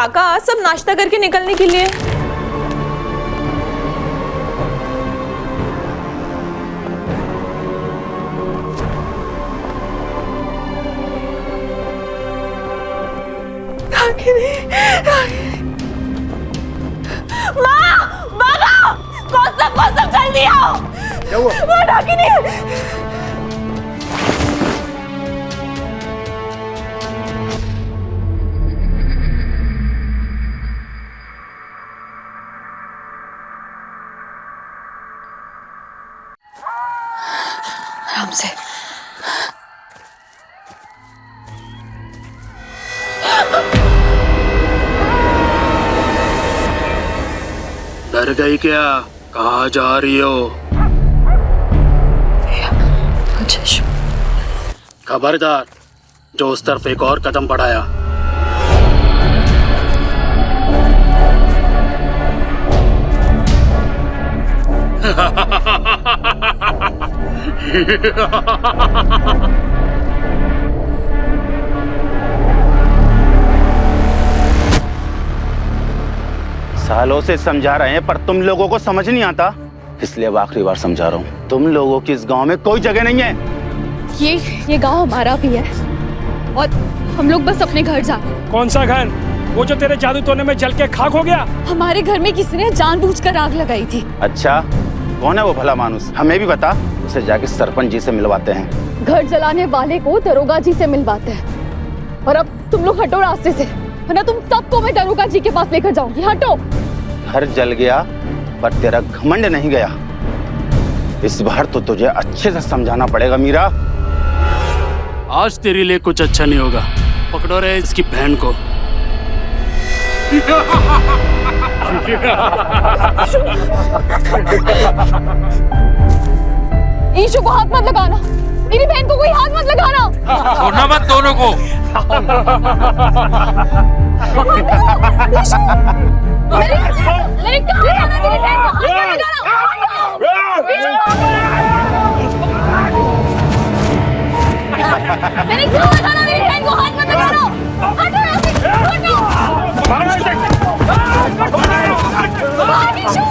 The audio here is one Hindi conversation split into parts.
काका सब नाश्ता करके निकलने के लिए। माँ, बाबा, कौसम जल्दी आओ। क्या हुआ? वो डाकिनी। आराम से। डर गई क्या? कहाँ जा रही हो? खबरदार, जो उस तरफ एक और कदम बढ़ाया। सालों से समझा रहे हैं पर तुम लोगों को समझ नहीं आता, इसलिए अब आखिरी बार समझा रहा हूँ। तुम लोगों की इस गांव में कोई जगह नहीं है। ये गांव हमारा भी है और हम लोग बस अपने घर जा रहे हैं। कौन सा घर? वो जो तेरे जादू टोने में जल के खाक हो गया? हमारे घर में किसी ने जानबूझकर आग लगाई थी। अच्छा, कौन है वो भला मानुस? हमें भी बता, उसे जाके सरपंच जी से मिलवाते हैं। घर जलाने वाले को दरोगा जी से मिलवाते हैं। और अब तुम लोग हटो रास्ते से, वरना तुम सबको मैं दरोगा जी के पास लेकर जाऊंगी। हटो। घर जल गया पर तेरा घमंड नहीं गया। इस बार तो तुझे अच्छे से समझाना पड़ेगा मीरा। आज तेरे लिए कुछ अच्छा नहीं होगा। पकड़ो रे इसकी बहन को। ईशु को हाथ मत लगाना, मेरी बहन को कोई हाथ मत लगाना। छोड़ना मत दोनों को। मेरी कहाँ जाना, मेरी बहन को हाथ मत लगाना। मैंने क्यों बताना, मेरी बहन को हाथ मत लगाना। हटो यहाँ से, हटो। भाग ईशु।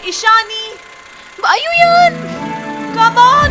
ईशानी, वायुयान, come on.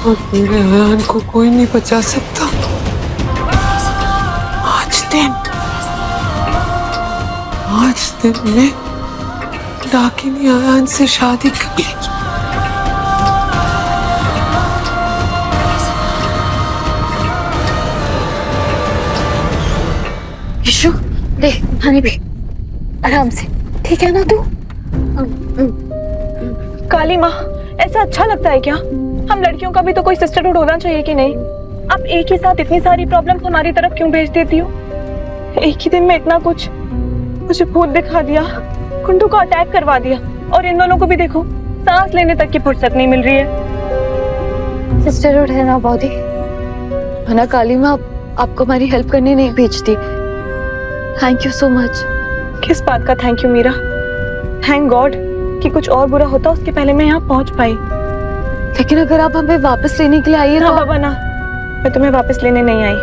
और मेरे अयान को कोई नहीं बचा सकता। आज दिन में डाकिनी अयान से शादी कर। ईशु, ले पानी पी, आराम से, ठीक है ना तू? काली माँ, ऐसा अच्छा लगता है क्या? हम लड़कियों का भी तो कोई सिस्टरहुड होना चाहिए कि नहीं? आप एक ही साथ इतनी सारी प्रॉब्लम हमारी तरफ क्यों भेज देती हो? एक ही दिन में इतना कुछ, मुझे भूत दिखा दिया, कुंडू को अटैक करवा दिया, और इन दोनों को भी देखो, सांस लेने तक की फुर्सत नहीं मिल रही है। सिस्टर उठे ना बॉडी, वरना काली माँ आपको हमारी हेल्प करने नहीं भेजती। Thank you so much. किस बात का thank you Meera? Thank God कि कुछ और बुरा होता उसके पहले मैं यहाँ पहुँच पाई। लेकिन अगर आप हमें वापस लेने के लिए आई है ना तो बाबा ना, मैं तुम्हें वापस लेने नहीं आई,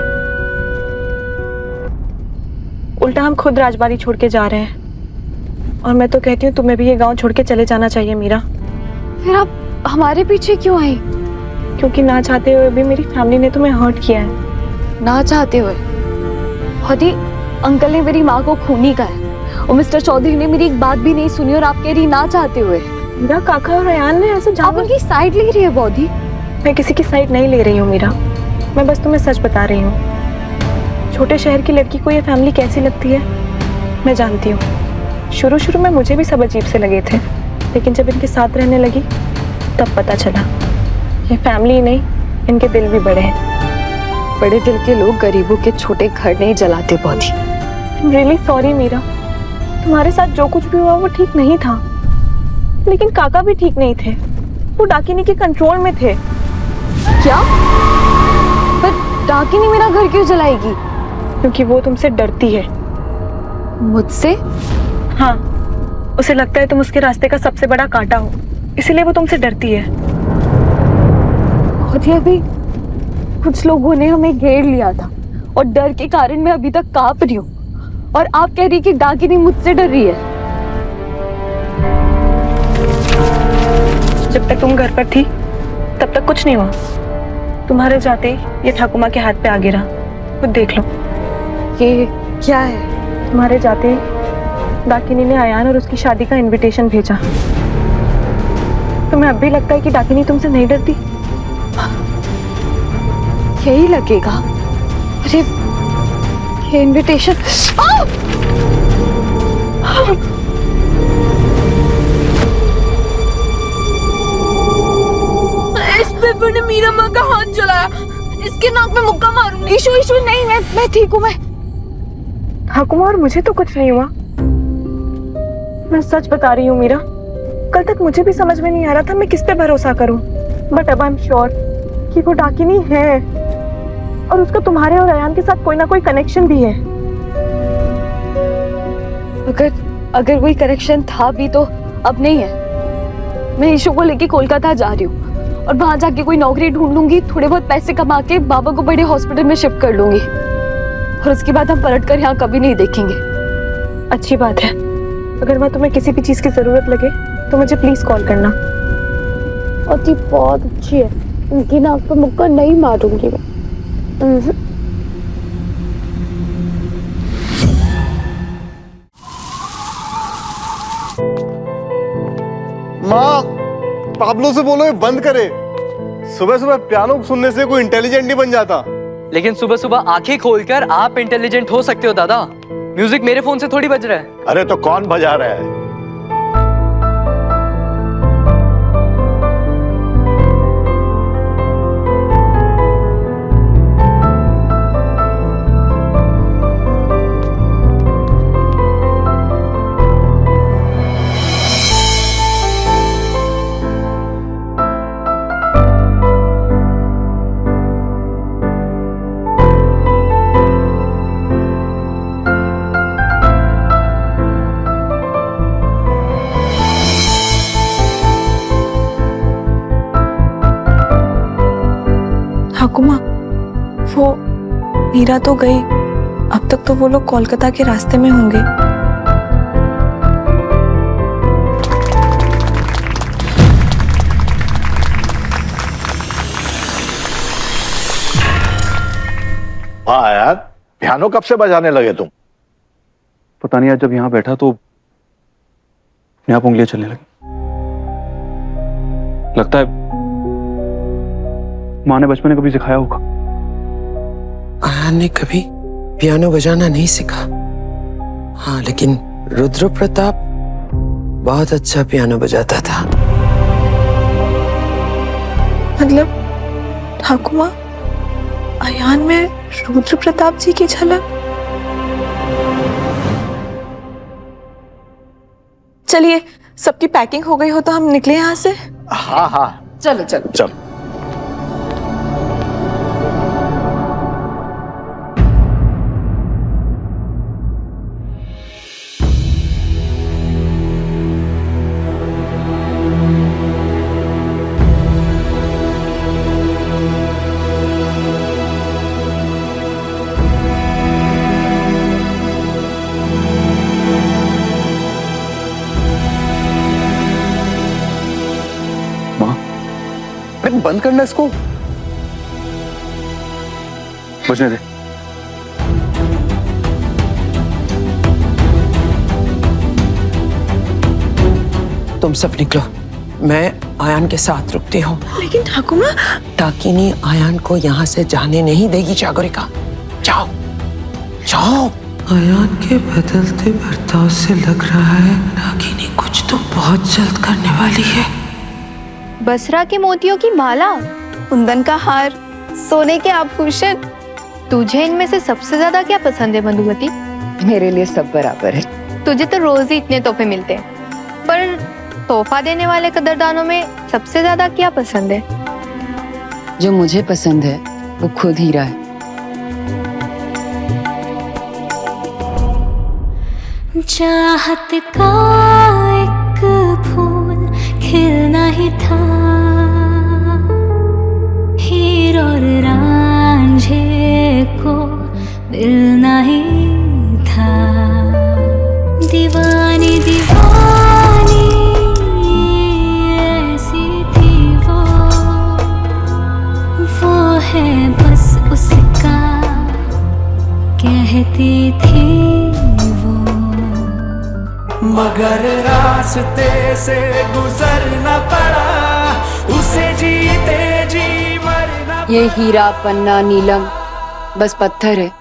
उल्टा हम खुद राजबाड़ी छोड़ के जा रहे हैं। और मैं तो कहती हूँ तुम्हें भी ये गांव छोड़ के चले जाना चाहिए मीरा। फिर आप हमारे पीछे क्यों आई? क्योंकि ना चाहते हुए भी मेरी फैमिली ने तुम्हें हर्ट किया है। ना चाहते हुए? होती अंकल ने मेरी माँ को खूनी कहा है, और मिस्टर चौधरी ने मेरी एक बात भी नहीं सुनी, और आप कह रही ना चाहते हुए। मेरा काका और अयान ने ऐसे आप उनकी साइड ले रही है बॉडी। मैं किसी की साइड नहीं ले रही हूँ मीरा, मैं बस तुम्हें सच बता रही हूँ। छोटे शहर की लड़की को ये फैमिली कैसी लगती है मैं जानती हूँ। शुरू में मुझे भी सब अजीब से लगे थे, लेकिन जब इनके साथ रहने लगी तब पता चला ये फैमिली ही नहीं, इनके दिल भी बड़े हैं। बड़े दिल के लोग गरीबों के छोटे घर नहीं जलाते body. I am really sorry Meera, तुम्हारे साथ जो कुछ भी हुआ वो ठीक नहीं था, लेकिन काका भी ठीक नहीं थे, वो डाकिनी के कंट्रोल में थे। क्या? पर डाकिनी मेरा घर क्यों जलाएगी? क्योंकि वो तुमसे डरती है। मुझसे? हाँ, उसे लगता है तुम उसके रास्ते का सबसे बड़ा कांटा हो, इसीलिए वो तुमसे डरती है। खुद ही अभी कुछ लोगों ने हमें घेर लिया था, और डर के कारण मैं अभी तक कांप रही हूँ, और आप कह रही कि डाकिनी मुझसे डर रही है। जब तक तुम घर पर थी तब तक कुछ नहीं हुआ, तुम्हारे जाते ही ये ठाकुमा के हाथ पे आ गिरा, खुद देख लो। ये क्या है? तुम्हारे जाते ही डाकिनी ने अयान और उसकी शादी का इनविटेशन भेजा। तुम्हें अब भी लगता है कि डाकिनी तुमसे नहीं डरती? यही लगेगा। अरे ये इनविटेशन। इस पेपर ने मीरा माँ का हाथ जलाया, इसके नाक में मुक्का मारूंगी। इशू नहीं, मैं ठीक हूँ। मैं ठाकुमा, और मुझे तो कुछ नहीं हुआ, मैं सच बता रही हूँ मीरा। कल तक मुझे भी समझ में नहीं आ रहा था मैं किस पे भरोसा करूं, बट अब आई एम श्योर कि वो डाकिनी है, और उसका तुम्हारे और अयान के साथ कोई ना कोई कनेक्शन भी है। अगर कोई कनेक्शन था भी तो अब नहीं है। मैं ईशू को लेके कोलकाता जा रही हूँ, और वहां जाके कोई नौकरी ढूंढ लूंगी, थोड़े बहुत पैसे कमा के बाबा को बड़े हॉस्पिटल में शिफ्ट कर लूंगी, और उसके बाद हम पलट कर यहाँ कभी नहीं देखेंगे। अच्छी बात है। अगर मैं तुम्हें किसी भी चीज की जरूरत लगे तो मुझे प्लीज कॉल करना। और ये बहुत अच्छी है, उनकी नाक पे मुक्का नहीं मारूंगी मैं। माँ, पाब्लो से बोलो ये बंद करे। सुबह सुबह पियानो सुनने से कोई इंटेलिजेंट नहीं बन जाता। लेकिन सुबह सुबह आंखें खोलकर आप इंटेलिजेंट हो सकते हो दादा। म्यूजिक मेरे फोन से थोड़ी बज रहा है। अरे तो कौन बजा रहा है? ठाकुमा, वो मीरा तो गई, अब तक तो वो लोग कोलकाता के रास्ते में होंगे। हाँ यार, पियानो कब से बजाने लगे तुम? पता नहीं, आज जब यहाँ बैठा तो अपने आप उंगलियां चलने लगी। लगता है माँ ने बचपन में कभी सिखाया होगा। अयान ने कभी पियानो बजाना नहीं सीखा। हाँ, लेकिन रुद्र प्रताप बहुत अच्छा पियानो बजाता था। मतलब ठाकुमा, अयान में रुद्र प्रताप जी की झलक? चलिए, सबकी पैकिंग हो गई हो तो हम निकले यहाँ से। हाँ हाँ चलो चलो चल। अरे बंद करना इसको, बजने दे। तुम सब निकलो, मैं आयान के साथ रुकती हूँ। लेकिन ठाकुमा, डाकिनी आयान को यहाँ से जाने नहीं देगी जागरिका। जाओ जाओ। आयान के बदलते बर्ताव से लग रहा है डाकिनी कुछ तो बहुत जल्द करने वाली है। बसरा के मोतियों की माला, कुंदन का हार, सोने के आभूषण, तुझे इनमें से सबसे ज्यादा क्या पसंद है मधुमती? मेरे लिए सब बराबर है। तुझे तो रोज ही इतने तोहफे मिलते हैं, पर तोहफा देने वाले कदरदानों में सबसे ज्यादा क्या पसंद है? जो मुझे पसंद है वो खुद हीरा है। चाहत का एक फूल खिलना ही था, हीर और रांझे को मिलना ही था। दीवानी दीवानी ऐसी थी वो है बस उसका कहती थी वो, मगर रास्ते से गुजरना पड़ा उसे, जीते जी मरना। ये हीरा पन्ना नीलम बस पत्थर है,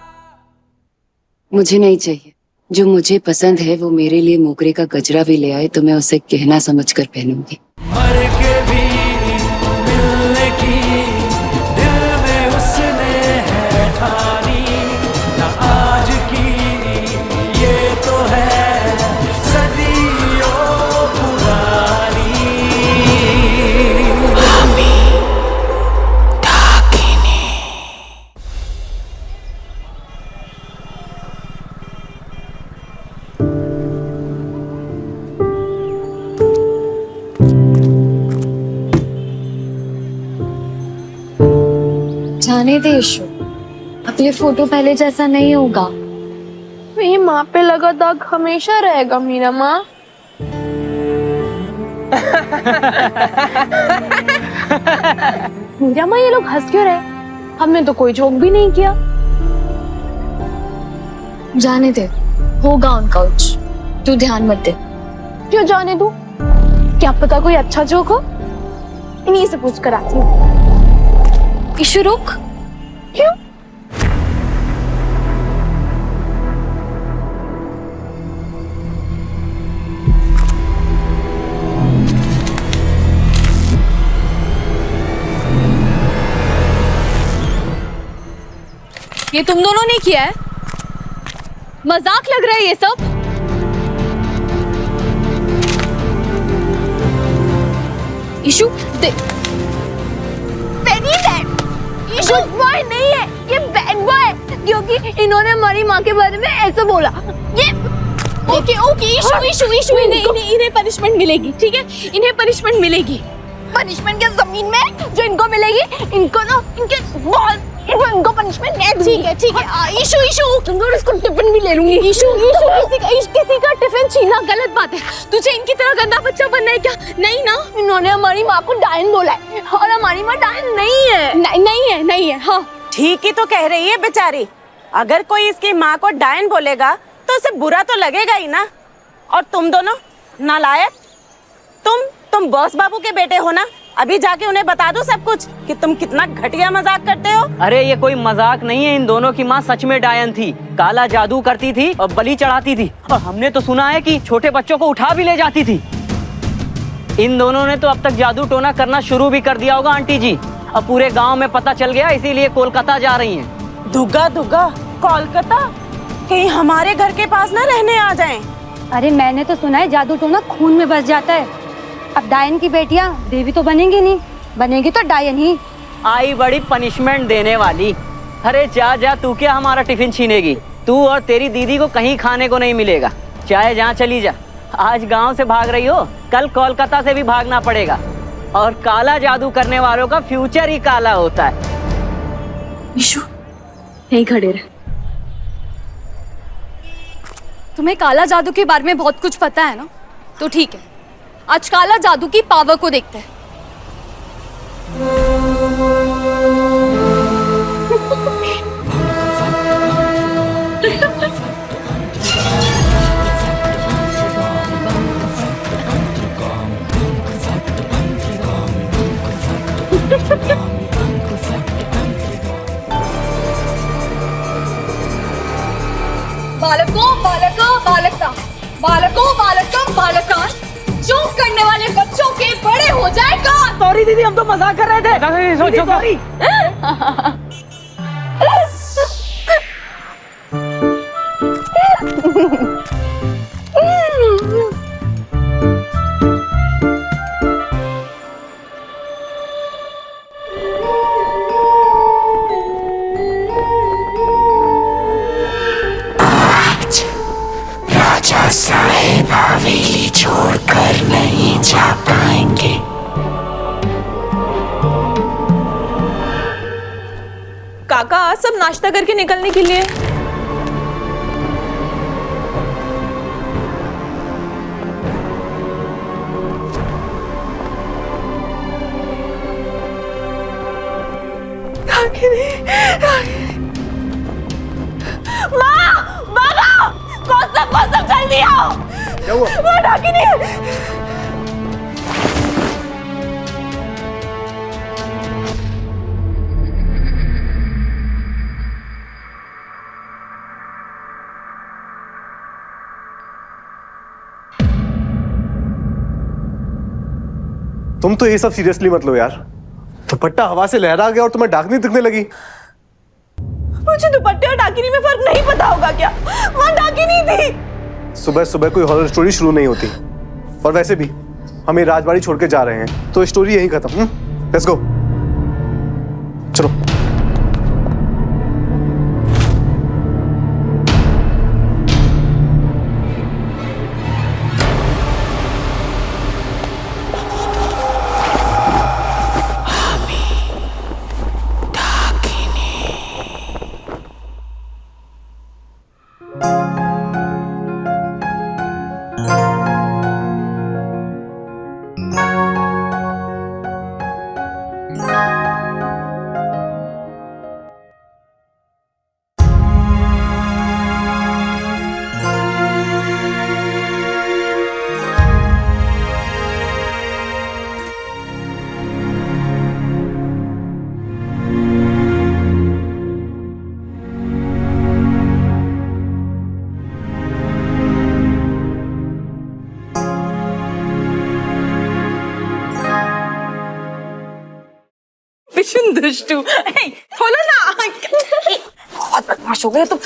मुझे नहीं चाहिए। जो मुझे पसंद है वो मेरे लिए मोगरे का गजरा भी ले आए तो मैं उसे गहना समझकर पहनूंगी। मर के भी मिलने की दिल में उसने है ठानी, ना आज की ये तो है सदियों पुरानी। जाने दे ईशु, अब ये फोटो पहले जैसा नहीं होगा। ये माँ पे लगा दाग हमेशा रहेगा मीरा माँ। मीरा माँ, ये लोग हंस क्यों रहे? हमने तो कोई जोक भी नहीं किया। जाने दे, होगा उनका कुछ, तू ध्यान मत दे। क्यों जाने दूं? क्या पता कोई अच्छा जोक हो, इन्हीं से पूछ कर आती हूँ। ईशु रुक। क्यों? ये तुम दोनों ने किया है? मजाक लग रहा है ये सब। ईशु दे। ईशु बॉय नहीं है, ये बैड बॉय है, क्योंकि इन्होंने हमारी माँ के बारे में ऐसा बोला। ये ओके ओके ईशु ईशु ईशु इन्हें पनिशमेंट मिलेगी, ठीक है? इन्हें पनिशमेंट मिलेगी। पनिशमेंट क्या जमीन में जो इनको मिलेगी? इनको ना इनके बहुत इनको पनिशमेंट नहीं दूंगी। ठीक है ईशु ईशु और इसको टिफिन भी ले लूंगी। ईशु ईशु किसी का टिफिन छीनना गलत बात है। तुझे इनकी तरह गंदा बच्चा बनना है क्या? नहीं ना। इन्होंने हमारी माँ को डायन बोला है और हमारी माँ डायन नहीं है। नहीं है। हाँ ठीक ही तो कह रही है बेचारी। अगर कोई इसकी माँ को डायन बोलेगा तो उसे बुरा तो लगेगा ही ना। और तुम दोनों नालायक, तुम बॉस बाबू के बेटे हो ना। अभी जाके उन्हें बता दो सब कुछ कि तुम कितना घटिया मजाक करते हो। अरे ये कोई मजाक नहीं है, इन दोनों की माँ सच में डायन थी, काला जादू करती थी और बलि चढ़ाती थी। और हमने तो सुना है कि छोटे बच्चों को उठा भी ले जाती थी। इन दोनों ने तो अब तक जादू टोना करना शुरू भी कर दिया होगा आंटी जी। अब पूरे गांव में पता चल गया, इसीलिए कोलकाता जा रही हैं। दुग्गा दुग्गा कोलकाता, कहीं हमारे घर के पास ना रहने आ जाएं। अरे मैंने तो सुना है जादू टोना खून में बस जाता है। अब डायन की बेटियां देवी तो बनेंगी नहीं, बनेगी तो डायन ही। आई बड़ी पनिशमेंट देने वाली। अरे जा जा, तू क्या हमारा टिफिन छीनेगी? तू और तेरी दीदी को कहीं खाने को नहीं मिलेगा, चाहे जहाँ चली जा। आज गांव से भाग रही हो, कल कोलकाता से भी भागना पड़ेगा। और काला जादू करने वालों का फ्यूचर ही काला होता है। विशु यहीं खड़े रहे। तुम्हें काला जादू के बारे में बहुत कुछ पता है ना? तो ठीक है, आज काला जादू की पावर को देखते हैं। बालकों बालका बालका बालकों बालका बालकान, जो करने वाले बच्चों के बड़े हो जाए कान। सॉरी दीदी, हम तो मजाक कर रहे थे। सॉरी। राजा साहेब हवेली छोड़कर नहीं जा पाएंगे। काका सब नाश्ता करके निकलने के लिए। माँ, बाबा, कौसम जल्दी आओ। क्या हुआ? वो डाकिनी। तुम तो ये सब सीरियसली मत लो यार। दुपट्टा हवा से लहरा गया और तुम्हें डाकनी दिखने लगी। मुझे दुपट्टे और डाकिनी में फर्क नहीं पता होगा क्या? वहाँ डाकिनी थी। सुबह सुबह कोई हॉरर स्टोरी शुरू नहीं होती। और वैसे भी हम ये राजबाड़ी छोड़ के जा रहे हैं, तो स्टोरी यहीं खत्म। लेट्स गो, चलो। दुष्टू, खोलो ना। बहुत बदमाश हो गए तुम।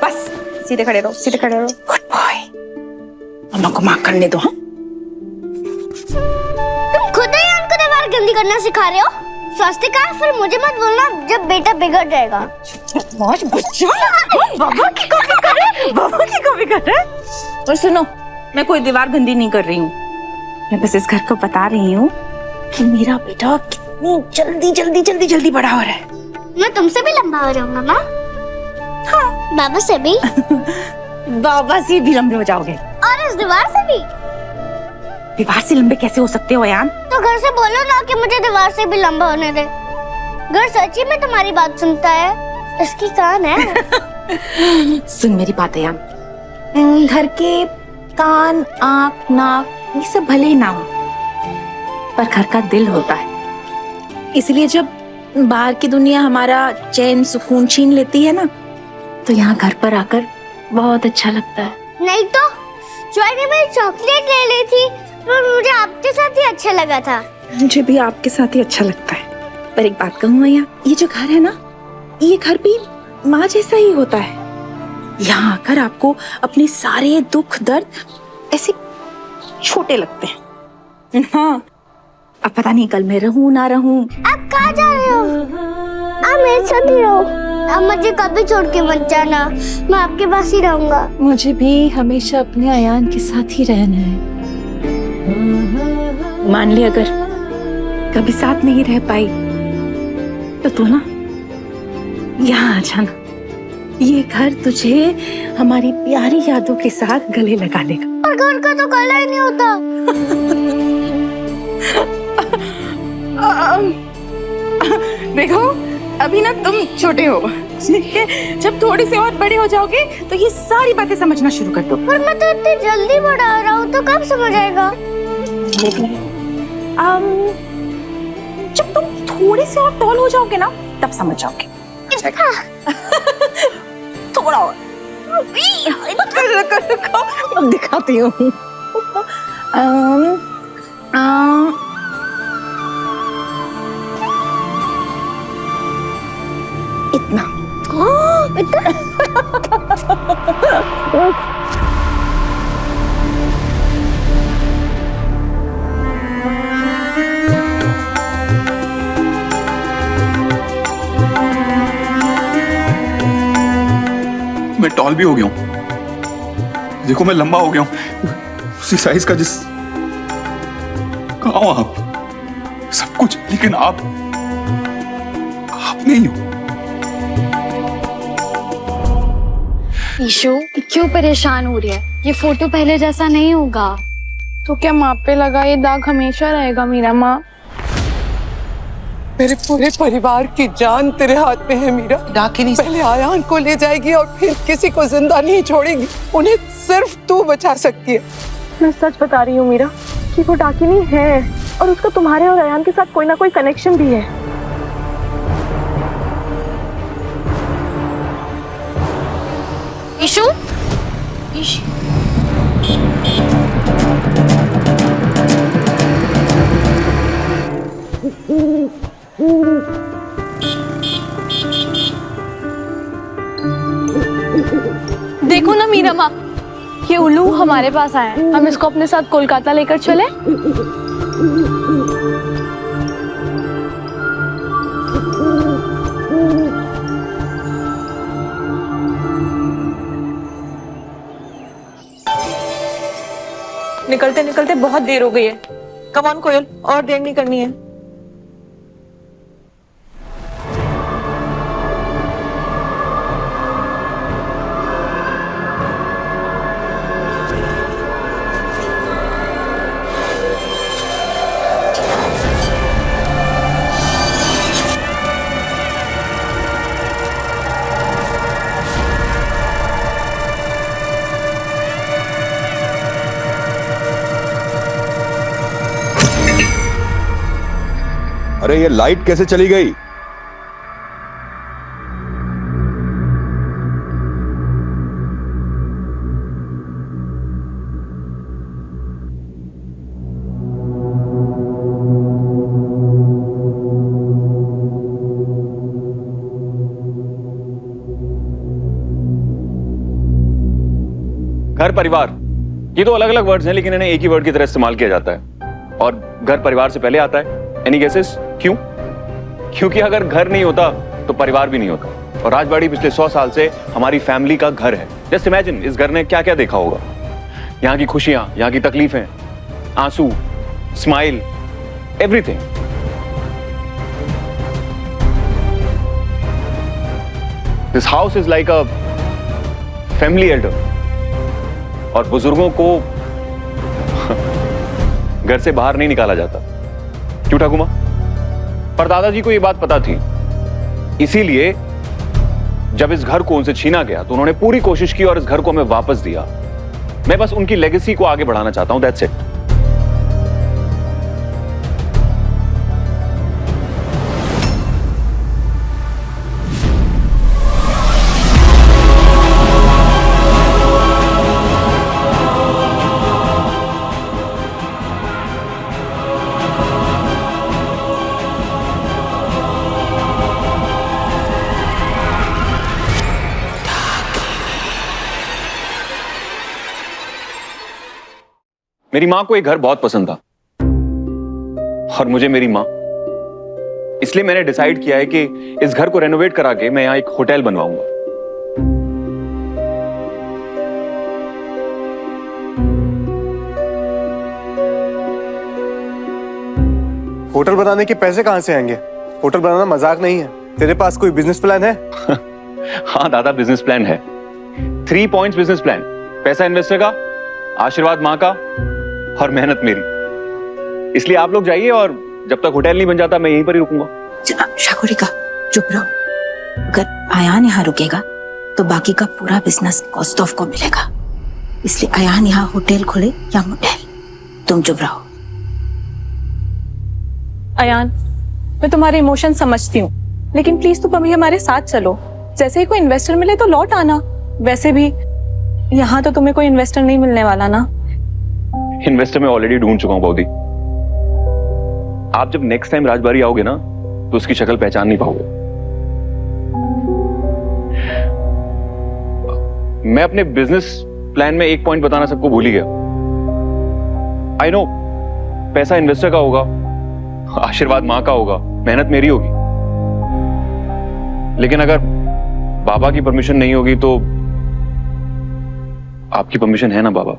बस सीधे खड़े रहो, सीधे खड़े रहो। Good boy. मम्मा को माफ करने दो। तुम खुद ही उनको दीवार गंदी करना सिखा रहे हो। स्वास्तिका, फिर मुझे मत बोलना जब बेटा बिगड़ जाएगा। बदमाश बच्चा। बाबा की कॉपी कर रहे, बाबा की कॉपी कर रहे। और सुनो, मैं कोई दीवार गंदी नहीं कर रही हूँ। मैं बस इस घर को बता रही हूँ कि मेरा बेटा कितनी जल्दी बड़ा हो रहा है। मैं तुमसे भी लंबा हो जाऊंगा माँ। हाँ, बाबा से भी। बाबा से भी लंबे हो जाओगे। और इस दीवार से भी। दीवार से लंबे कैसे हो सकते हो यान? तो घर से बोलो ना कि मुझे दीवार से भी लंबा होने दे। घर सच्ची में तुम्हारी बात सुनता है। इसकी कान है। सुन मेरी बात यान, घर के कान, आँख, नाक ये सब भले ही ना हो, पर घर का दिल होता है। इसलिए जब बाहर की दुनिया हमारा चैन सुकून छीन लेती है ना, तो यहाँ घर पर आकर बहुत अच्छा लगता है। नहीं तो जॉय ने मेरी चॉकलेट ले ली थी, पर मुझे आपके साथ ही अच्छा लगा था। मुझे भी आपके साथ ही अच्छा लगता है। पर एक बात कहूँ मैया, ये जो घर है ना, ये घर भी माँ जैसा ही होता है। यहाँ आकर आपको अपने सारे दुख दर्द ऐसे छोटे लगते हैं। हाँ, अब पता नहीं कल मैं रहूं ना रहूं। आप कहाँ जा रहे हो? आप मेरे साथ ही रहो। आप मुझे कभी छोड़ के मत जाना, मैं आपके पास ही रहूंगा। मुझे भी हमेशा अपने अयान के साथ ही रहना है। मान ले अगर कभी साथ नहीं रह पाई तो तू ना यहाँ आ जाना। ये घर तुझे हमारी प्यारी यादों के साथ गले लगा लेगा। और घर का तो गला ही नहीं होता। देखो अभी ना तुम छोटे हो, ठीक है? जब थोड़े से और बड़े हो जाओगे तो ये सारी बातें समझना शुरू कर दो। पर मैं तो इतनी जल्दी बड़ा हो रहा हूँ, तो कब समझ आएगा? जब तुम थोड़े से और टॉल हो जाओगे ना तब समझ जाओगे। थोड़ा और अब दिखाती हूँ। इतना मैं टॉल भी हो गया हूं। देखो मैं लंबा हो गया हूं, उसी साइज का जिस। कहाँ हो आप? सब कुछ, लेकिन आप नहीं हो। ईशु क्यों परेशान हो रही है? ये फोटो पहले जैसा नहीं होगा। तो क्या माँ पे लगा ये दाग हमेशा रहेगा मीरा माँ? मेरे पूरे परिवार की जान तेरे हाथ में है मीरा। डाकिनी पहले आयान को ले जाएगी और फिर किसी को जिंदा नहीं छोड़ेगी। उन्हें सिर्फ तू बचा सकती है। मैं सच बता रही हूँ मीरा कि वो डाकिनी है और उसका तुम्हारे और अयान के साथ कोई ना कोई कनेक्शन भी है। ईशु, देखो ना मीरा माँ, ये उल्लू हमारे पास आया है। हम इसको अपने साथ कोलकाता लेकर चले? निकलते निकलते बहुत देर हो गई है। कम ऑन कोयल, और देर नहीं करनी है। अरे ये लाइट कैसे चली गई? घर परिवार, ये दो अलग अलग वर्ड्स हैं, लेकिन इन्हें एक ही वर्ड की तरह इस्तेमाल किया जाता है। और घर परिवार से पहले आता है। एनी गेसेस क्यों? क्योंकि अगर घर नहीं होता तो परिवार भी नहीं होता। और राजबाड़ी पिछले 100 साल से हमारी फैमिली का घर है। जस्ट इमेजिन इस घर ने क्या क्या देखा होगा। यहाँ की खुशियां, यहाँ की तकलीफें, आंसू, smile, everything. This house is like a family Elder. और बुजुर्गों को घर से बाहर नहीं निकाला जाता। क्यों ठाकुमा? पर दादाजी को यह बात पता थी, इसीलिए जब इस घर को उनसे छीना गया तो उन्होंने पूरी कोशिश की और इस घर को हमें वापस दिया। मैं बस उनकी लेगेसी को आगे बढ़ाना चाहता हूं, दैट्स इट। मेरी माँ को एक घर बहुत पसंद था और मुझे मेरी माँ, इसलिए मैंने डिसाइड किया है कि इस घर को रेनोवेट करा के मैं यहाँ एक होटल बनवाऊंगा। होटल बनाने के पैसे कहाँ से आएंगे? होटल बनाना मजाक नहीं है। तेरे पास कोई बिजनेस प्लान है? हाँ दादा, बिजनेस प्लान है। 3 पॉइंट्स बिजनेस प्लान। पैसा इन्वेस्टर का, आशीर्वाद माँ का और मेहनत मेरी। इसलिए आप लोग जाइए और जब तक होटल नहीं बन जाता मैं यहीं पर ही रुकूंगा। शाकुरिका चुप रहो। अगर आयान यहाँ रुकेगा तो बाकी का पूरा बिजनेस कॉस्टॉफ को मिलेगा। इसलिए आयान यहाँ होटल खोले या मोटेल, तुम चुप रहो। अयान, मैं तुम्हारे इमोशन समझती हूँ, लेकिन प्लीज तुम अभी हमारे साथ चलो। जैसे ही कोई इन्वेस्टर मिले तो लौट आना। वैसे भी यहाँ तो तुम्हें कोई इन्वेस्टर नहीं मिलने वाला ना। इन्वेस्टर मैं ऑलरेडी ढूंढ चुका हूँ बौदी। आप जब नेक्स्ट टाइम राजबाड़ी आओगे ना तो उसकी शक्ल पहचान नहीं पाओगे। मैं अपने बिजनेस प्लान में एक पॉइंट बताना सबको भूल ही गया। आई नो, पैसा इन्वेस्टर का होगा, आशीर्वाद मां का होगा, मेहनत मेरी होगी, लेकिन अगर बाबा की परमिशन नहीं होगी तो आपकी परमिशन है ना बाबा?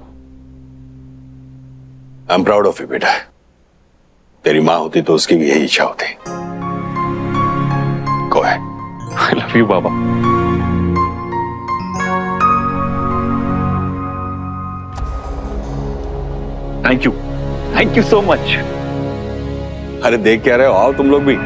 I am proud of you बेटा। तेरी माँ होती तो उसकी भी यही इच्छा होती। Go ahead. I love you Baba. Thank you so much. अरे देख क्या रहे हो, आओ तुम लोग भी।